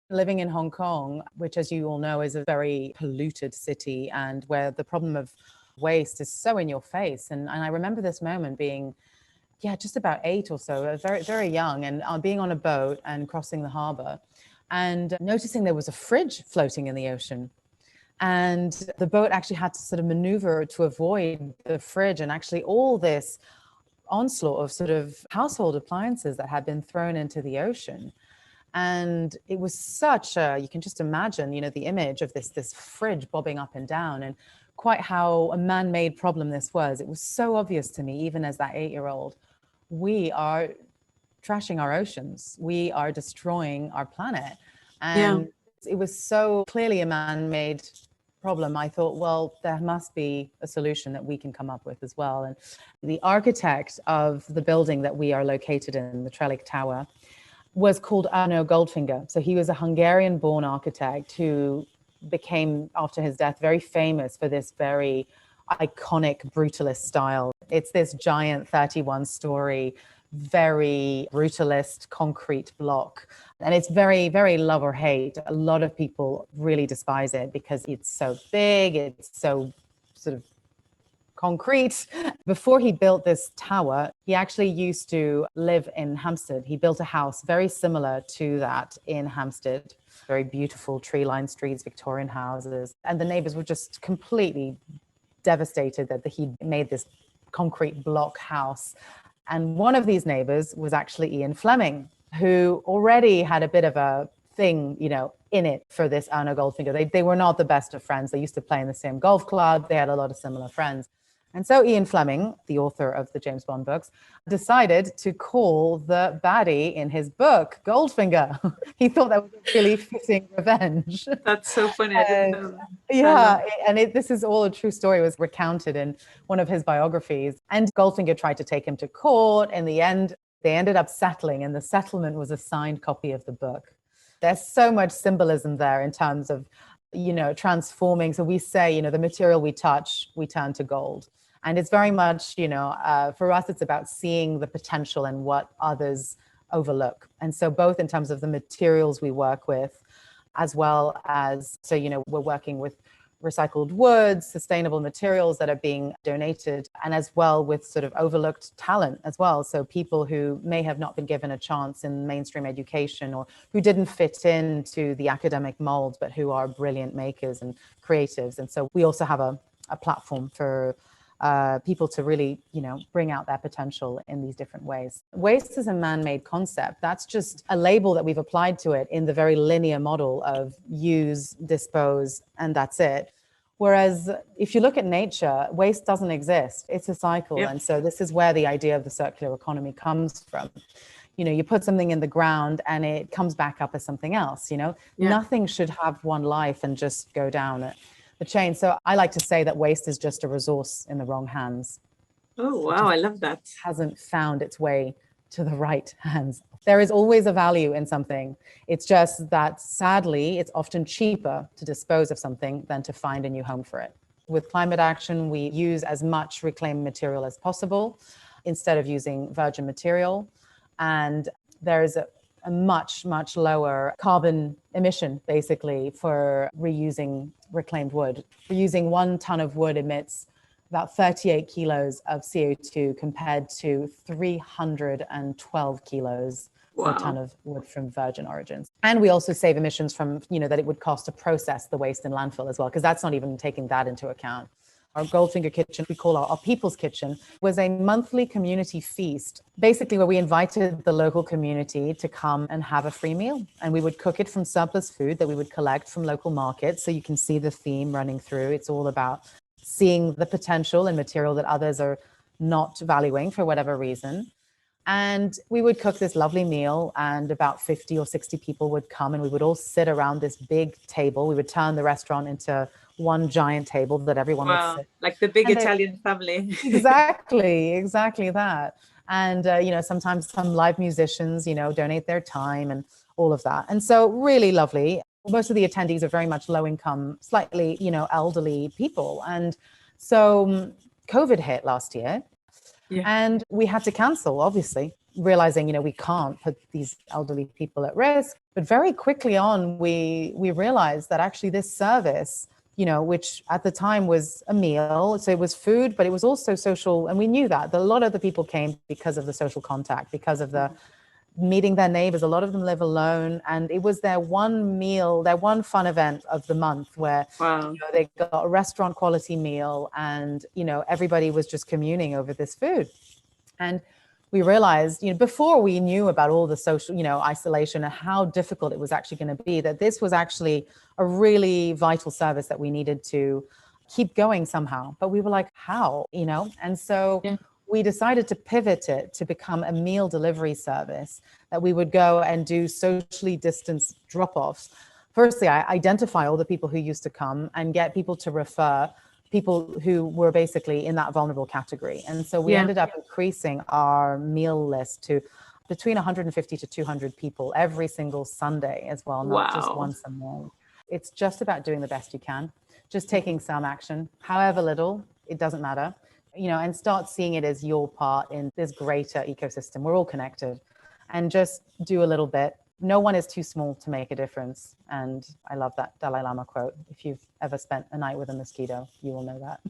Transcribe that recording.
Living in Hong Kong, which, as you all know, is a very polluted city and where the problem of waste is so in your face. And I remember this moment being, just about 8 or so, very, very young, and being on a boat and crossing the harbor and noticing there was a fridge floating in the ocean. And the boat actually had to sort of maneuver to avoid the fridge, and actually all this onslaught of sort of household appliances that had been thrown into the ocean. And it was such a, you can just imagine, the image of this fridge bobbing up and down, and quite how a man-made problem this was. It was so obvious to me, even as that 8-year-old, we are trashing our oceans. We are destroying our planet. And it was so clearly a man-made problem. I thought, well, there must be a solution that we can come up with as well. And the architect of the building that we are located in, the Trellick Tower, was called Arno Goldfinger. So he was a Hungarian-born architect who became, after his death, very famous for this very iconic brutalist style. It's this giant 31-story, very brutalist concrete block. And it's very, very love or hate. A lot of people really despise it because it's so big, it's so sort of concrete. Before he built this tower, he actually used to live in Hampstead. He built a house very similar to that in Hampstead. Very beautiful tree-lined streets, Victorian houses. And the neighbors were just completely devastated that he made this concrete block house. And one of these neighbors was actually Ian Fleming, who already had a bit of a thing, in it for this Arno Goldfinger. They were not the best of friends. They used to play in the same golf club. They had a lot of similar friends. And so Ian Fleming, the author of the James Bond books, decided to call the baddie in his book Goldfinger. He thought that was a really fitting revenge. That's so funny. This is all a true story. It was recounted in one of his biographies. And Goldfinger tried to take him to court. In the end, they ended up settling, and the settlement was a signed copy of the book. There's so much symbolism there in terms of, transforming. So we say, the material we touch, we turn to gold. And it's very much, for us, it's about seeing the potential and what others overlook. And so both in terms of the materials we work with, as well as, we're working with recycled woods, sustainable materials that are being donated, and as well with sort of overlooked talent as well. So people who may have not been given a chance in mainstream education or who didn't fit into the academic mold, but who are brilliant makers and creatives. And so we also have a platform for people to really, bring out their potential in these different ways. Waste is a man-made concept. That's just a label that we've applied to it in the very linear model of use, dispose, and that's it. Whereas if you look at nature, waste doesn't exist. It's a cycle. Yep. And so this is where the idea of the circular economy comes from. You put something in the ground and it comes back up as something else, Nothing should have one life and just go down the chain. So I like to say that waste is just a resource in the wrong hands. Oh, wow. I love that. Hasn't found its way to the right hands. There is always a value in something. It's just that sadly, it's often cheaper to dispose of something than to find a new home for it. With climate action, we use as much reclaimed material as possible instead of using virgin material. And there is a much, much lower carbon emission, basically, for reusing reclaimed wood. Reusing 1 ton of wood emits about 38 kilos of CO2 compared to 312 kilos per ton of wood from virgin origins. And we also save emissions from, that it would cost to process the waste in landfill as well, because that's not even taking that into account. Our Goldfinger Kitchen, we call our People's Kitchen, was a monthly community feast, basically where we invited the local community to come and have a free meal. And we would cook it from surplus food that we would collect from local markets. So you can see the theme running through. It's all about seeing the potential in material that others are not valuing for whatever reason. And we would cook this lovely meal, and about 50 or 60 people would come, and we would all sit around this big table. We would turn the restaurant into one giant table that everyone would sit. Like the big Italian family. Exactly that. And, sometimes some live musicians, donate their time and all of that. And so really lovely. Most of the attendees are very much low income, slightly, elderly people. And so COVID hit last year. Yeah. And we had to cancel, obviously. realizing, we can't put these elderly people at risk. But very quickly on, we realized that actually this service, which at the time was a meal, so it was food, but it was also social. And we knew that a lot of the people came because of the social contact, because of the meeting their neighbors. A lot of them live alone, and it was their one meal, their one fun event of the month where they got a restaurant quality meal, and everybody was just communing over this food. And we realized, before we knew about all the social, isolation and how difficult it was actually going to be, that this was actually a really vital service that we needed to keep going somehow. But we were like, how, And so we decided to pivot it to become a meal delivery service, that we would go and do socially distanced drop-offs. Firstly, I identify all the people who used to come and get people to refer people who were basically in that vulnerable category. And so we ended up increasing our meal list to between 150 to 200 people every single Sunday as well, not just once a month. It's just about doing the best you can, just taking some action, however little, it doesn't matter, and start seeing it as your part in this greater ecosystem. We're all connected, and just do a little bit. No one is too small to make a difference. And I love that Dalai Lama quote. If you've ever spent a night with a mosquito, you will know that.